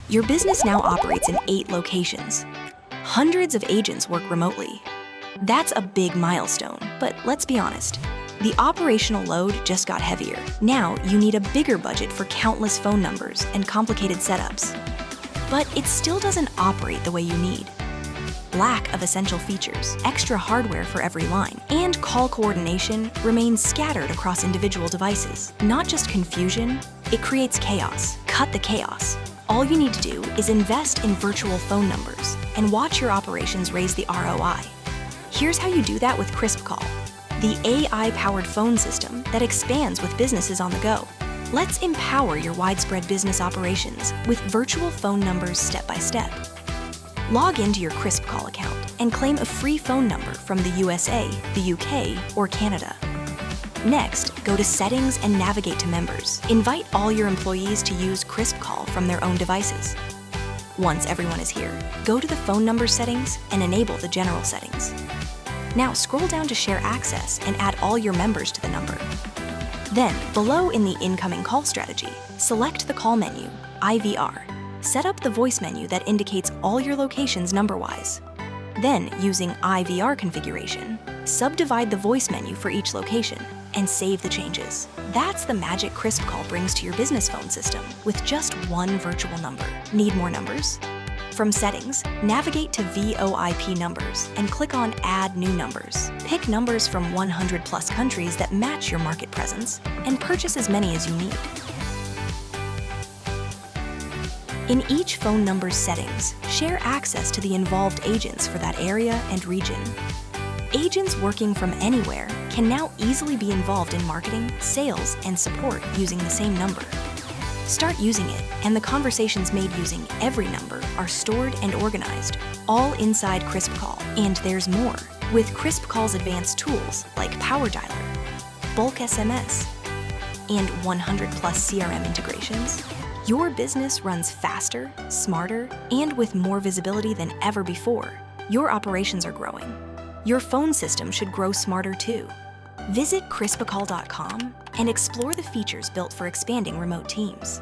Your business now operates in 8 locations. Hundreds of agents work remotely. That's a big milestone, but let's be honest. The operational load just got heavier. Now you need a bigger budget for countless phone numbers and complicated setups. But it still doesn't operate the way you need. Lack of essential features, extra hardware for every line, and call coordination remains scattered across individual devices. Not just confusion, it creates chaos. Cut the chaos. All you need to do is invest in virtual phone numbers and watch your operations raise the ROI. Here's how you do that with KrispCall, the AI-powered phone system that expands with businesses on the go. Let's empower your widespread business operations with virtual phone numbers step by step. Log into your KrispCall account and claim a free phone number from the USA, the UK, or Canada. Next, go to Settings and navigate to Members. Invite all your employees to use KrispCall from their own devices. Once everyone is here, go to the phone number settings and enable the general settings. Now scroll down to Share Access and add all your members to the number. Then, below in the Incoming Call strategy, select the Call menu, IVR. Set up the voice menu that indicates all your locations number-wise. Then, using IVR configuration, subdivide the voice menu for each location and save the changes. That's the magic KrispCall brings to your business phone system with just one virtual number. Need more numbers? From Settings, navigate to VoIP numbers and click on Add New Numbers. Pick numbers from 100+ countries that match your market presence and purchase as many as you need. In each phone number's settings, share access to the involved agents for that area and region. Agents working from anywhere can now easily be involved in marketing, sales, and support using the same number. Start using it, and the conversations made using every number are stored and organized, all inside KrispCall. And there's more. With KrispCall's advanced tools like Power Dialer, Bulk SMS, and 100+ CRM integrations, your business runs faster, smarter, and with more visibility than ever before. Your operations are growing. Your phone system should grow smarter too. Visit KrispCall.com and explore the features built for expanding remote teams.